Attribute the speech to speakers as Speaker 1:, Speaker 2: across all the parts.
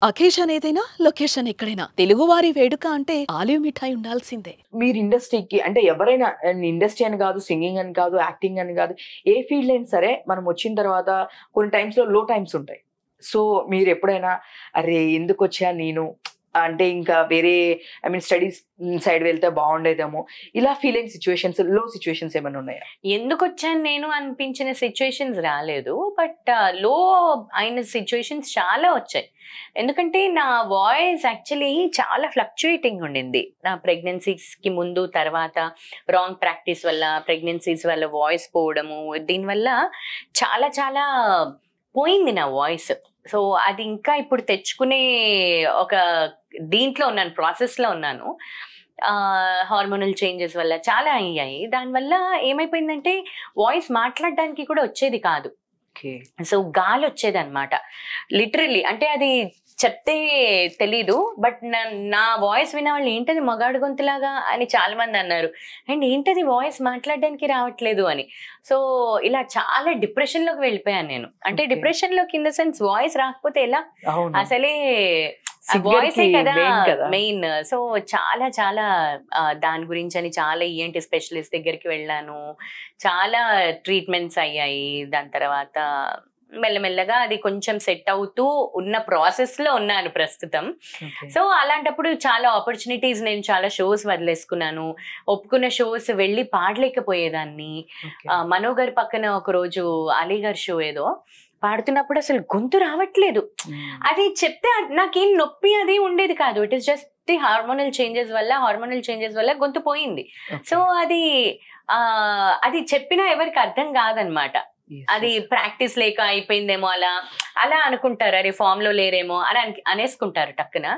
Speaker 1: Occasion ఏదైనా location ఎక్కడైనా తెలుగువారి వేడుక అంటే ఆలివ్ మిఠాయి ఉండాల్సిందే.
Speaker 2: మీరు ఇండస్ట్రీకి అంటే ఎవరైనా ఇండస్ట్రీ అని కాదు, సింగింగ్ అని కాదు, యాక్టింగ్ అని కాదు, ఏ ఫీల్డ్ అయినా సరే మనం వచ్చిన తర్వాత కొన్ని టైమ్స్ లో లో టైమ్స్ ఉంటాయి. సో మీరు ఎప్పుడైనా అరే ఎందుకు వచ్చా నేను అంటే ఇంకా వేరే స్టడీస్ సైడ్ వెళ్తే బాగుండేదేమో ఇలా ఫీల్ అయిన సిచ్యువేషన్స్, లో సిచ్యువేషన్స్ ఏమైనా ఉన్నాయా?
Speaker 3: ఎందుకు వచ్చాను నేను అనిపించిన సిచ్యువేషన్స్ రాలేదు, బట్ లో అయిన సిచ్యువేషన్స్ చాలా వచ్చాయి. ఎందుకంటే నా వాయిస్ యాక్చువల్లీ చాలా ఫ్లక్చుయేటింగ్ ఉండింది. నా ప్రెగ్నెన్సీస్కి ముందు తర్వాత రాంగ్ ప్రాక్టీస్ వల్ల, ప్రెగ్నెన్సీస్ వల్ల వాయిస్ పోవడము, దీనివల్ల చాలా చాలా పోయింది నా వాయిస్. సో అది ఇంకా ఇప్పుడు తెచ్చుకునే ఒక దీంట్లో ఉన్నాను, ప్రాసెస్లో ఉన్నాను. హార్మోనల్ చేంజెస్ వల్ల చాలా అయ్యాయి. దానివల్ల ఏమైపోయిందంటే వాయిస్ మాట్లాడడానికి కూడా వచ్చేది కాదు. సో గాలి వచ్చేది అనమాట లిటరల్లీ. అంటే అది చెప్తే తెలీదు, బట్ నా వాయిస్ విన్న వాళ్ళు ఏంటది మగాడు గొంతులాగా అని చాలా మంది అన్నారు. అండ్ ఏంటది వాయిస్ మాట్లాడడానికి రావట్లేదు అని. సో ఇలా చాలా డిప్రెషన్ లోకి వెళ్ళిపోయాను నేను. అంటే డిప్రెషన్ లోకి ఇన్ ద సెన్స్ వాయిస్ రాకపోతే ఎలా, అసలే వాయిస్ కదా మెయిన్. సో చాలా చాలా దాని గురించి అని చాలా ఈఎన్టీ స్పెషలిస్ట్ దగ్గరికి వెళ్ళాను, చాలా ట్రీట్మెంట్స్ అయ్యాయి. దాని తర్వాత మెల్లమెల్లగా అది కొంచెం సెట్ అవుతూ ఉన్న ప్రాసెస్ లో ఉన్నాను ప్రస్తుతం. సో అలాంటప్పుడు చాలా ఆపర్చునిటీస్, నేను చాలా షోస్ వదిలేసుకున్నాను. ఒప్పుకున్న షోస్ వెళ్ళి పాడలేకపోయేదాన్ని. మనో గారి పక్కన ఒక రోజు అలీ గారి షో ఏదో పాడుతున్నప్పుడు అసలు గొంతు రావట్లేదు. అది చెప్తే నాకేం నొప్పి అది ఉండేది కాదు. It is just the hormonal changes వల్ల గొంతు పోయింది. సో అది చెప్పినా ఎవరికి అర్థం కాదనమాట. అది ప్రాక్టీస్ లేక అయిపోయిందేమో అలా అలా అనుకుంటారు, అరే ఫామ్ లో లేరేమో అని అనేసుకుంటారు టక్కున.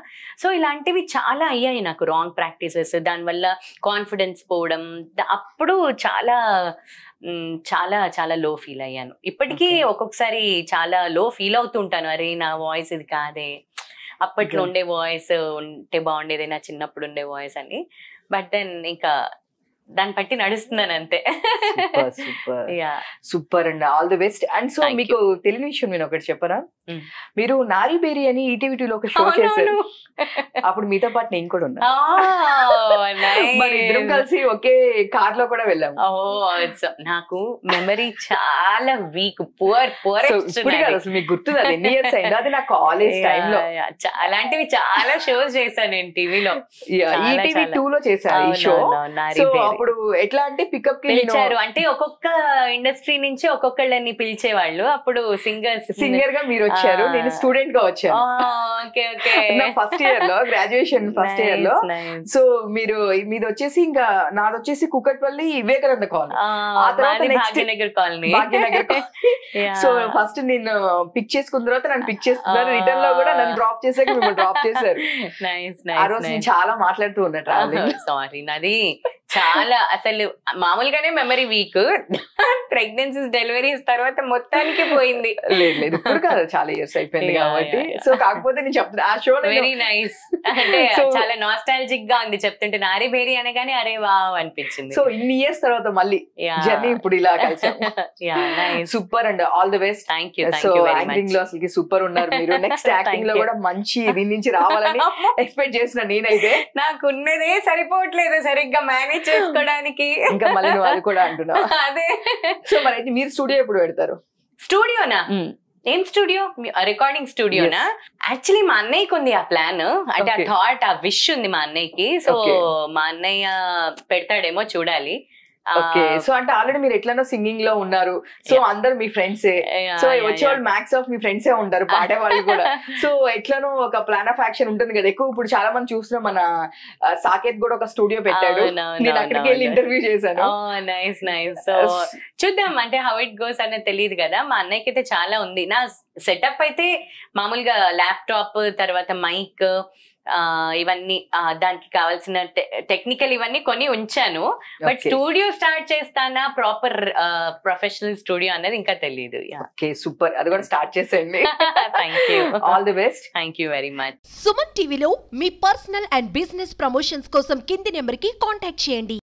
Speaker 3: సో ఇలాంటివి చాలా అయ్యాయి నాకు, రాంగ్ ప్రాక్టీసెస్. దానివల్ల కాన్ఫిడెన్స్ పోవడం, అప్పుడు చాలా చాలా చాలా లో ఫీల్ అయ్యాను. ఇప్పటికీ ఒక్కొక్కసారి చాలా లో ఫీల్ అవుతుంటాను, అరే నా వాయిస్ ఇది కాదే, అప్పట్లో ఉండే వాయిస్ ఉంటే బాగుండేది, నా చిన్నప్పుడు ఉండే వాయిస్ అని. బట్ దెన్ ఇంకా దాన్ని బట్టి నడుస్తున్నాను అంతే.
Speaker 2: సూపర్ అండి, all the best. And so మీకు తెలియని విషయం నేను ఒకటి చెప్పనా, మీరు నారీ బేరీ అని ఈటీవీ2లో ఒక షో చేశారు. అప్పుడు మీతో పాటు నేను కూడా ఉన్నా. మరి ఇద్దరం కలిసి ఒకే కార్ లో కూడా వెళ్ళాము.
Speaker 3: నాకు మెమరీ చాలా వీక్, పువర్.
Speaker 2: అసలు మీకు గుర్తుంది అది ఎన్ని ఇయర్స్ అయింది? అది నా కాలేజ్ టైమ్ లో.
Speaker 3: అలాంటివి చాలా షోస్ చేశాను నేను టీవీలో.
Speaker 2: ఈటీవీ2లో చేశాను ఈ షో. అప్పుడు ఎట్లా అంటే పికప్ కి
Speaker 3: పిలిచారు, అంటే ఒక్కొక్క ఇండస్ట్రీ నుంచి ఒక్కొక్కళ్ళని పిలిచేవాళ్ళు. అప్పుడు
Speaker 2: సింగర్ గా మీరు వచ్చారు, నేను స్టూడెంట్ గా వచ్చాను. ఫస్ట్ ఇయర్ లో, గ్రాడ్యుయేషన్ ఫస్ట్ ఇయర్ లో. సో మీది వచ్చేసి ఇంకా నాది వచ్చేసి కుకట్పల్లి వివేకానంద కాలనీ, ఆ తర్వాత
Speaker 3: భాగ్యనగర్ కాలనీ.
Speaker 2: సో ఫస్ట్ నేను పిక్ చేసుకున్న తర్వాత నన్ను పిక్ చేసుకున్నారు, రిటర్న్ లో కూడా నన్ను డ్రాప్ చేసాక మిమ్మల్ని డ్రాప్ చేశారు. ఆ రోజు నేను చాలా మాట్లాడుతూ ఉన్నా ట్రావెలింగ్.
Speaker 3: సారీ, నాది చాలా అసలు మామూలుగానే మెమరీ వీక్. ప్రెగ్నెన్సీస్, డెలివరీస్ తర్వాత మొత్తానికి పోయింది.
Speaker 2: లేదు ఇప్పుడు కాదు, చాలా ఇయర్స్ అయిపోయింది కాబట్టి. సో కాకపోతే నేను చెప్తున్నా ఆ షో
Speaker 3: వెరీ నైస్, అంటే చాలా నాస్టాలజిక్ గా ఉంది చెప్తుంటే. నారీ బేరీ అనగానే అరే వావ్ అనిపించింది.
Speaker 2: సో ఇన్ని ఇయర్స్ తర్వాత మళ్ళీ జర్నీ ఇప్పుడు ఇలా కలిసాం. Super and all the best.
Speaker 3: Thank you.
Speaker 2: So acting లో అసలు సూపర్ ఉన్నారు మీరు. నెక్స్ట్ యాక్టింగ్ లో కూడా మంచి దీని నుంచి రావాలని ఎక్స్పెక్ట్ చేసిన నేనైతే.
Speaker 3: నాకు ఉన్నదే సరిపోవట్లేదు సరిగ్గా మేనేజ్ చేసుకోవడానికి.
Speaker 2: ఇంకా మళ్ళీ నువ్వు అది కూడా అంటున్నా.
Speaker 3: అదే.
Speaker 2: సో మరి అయితే మీరు స్టూడియో ఎప్పుడు పెడతారు?
Speaker 3: స్టూడియోనా? ఏం స్టూడియో? రికార్డింగ్ స్టూడియోనా? యాక్చువల్లీ మా అన్నయ్యకి ఉంది ఆ ప్లాన్, అంటే ఆ థాట్, ఆ విష్ ఉంది మా అన్నయ్యకి. సో మా అన్నయ్య పెడతాడేమో చూడాలి.
Speaker 2: ఓకే. సో అంటే ఆల్రెడీ మీరు ఎట్లనో సింగింగ్ లో ఉన్నారు, సో అందరు మీ ఫ్రెండ్సే. సో వచ్చేవాళ్ళు మ్యాక్స్ ఆఫ్ మీ ఫ్రెండ్సే ఉంటారు, పాడేవాళ్ళు కూడా. సో ఎట్లనో ఒక ప్లాన్ ఆఫ్ యాక్షన్ ఉంటుంది కదా ఎక్కువ. ఇప్పుడు చాలా మంది చూస్తున్నాం, మన సాకేత్ కూడా ఒక స్టూడియో పెట్టాడు, నేను అక్కడికి వెళ్ళి ఇంటర్వ్యూ చేశాను.
Speaker 3: Nice nice. సో చూద్దాం, అంటే హౌ ఇట్ గోస్ అనేది తెలియదు కదా. మా అన్నయ్యకి అయితే చాలా ఉంది. నా సెటప్ అయితే మామూలుగా ల్యాప్టాప్, తర్వాత మైక్, ఇవన్నీ దానికి కావాల్సిన టెక్నికల్ ఇవన్నీ కొని ఉంచాను. బట్ స్టూడియో స్టార్ట్ చేస్తానా, ప్రాపర్ ప్రొఫెషనల్ స్టూడియో అనేది ఇంకా తెలియదు.
Speaker 2: ఓకే సూపర్, అది కూడా స్టార్ట్ చేసేయండి.
Speaker 3: Thank you,
Speaker 2: all the best.
Speaker 3: Thank you very much.
Speaker 4: Suman టీవీలో మీ పర్సనల్ అండ్ బిజినెస్ ప్రమోషన్స్ కోసం కింది నెంబర్ కి కాంటాక్ట్ చేయండి.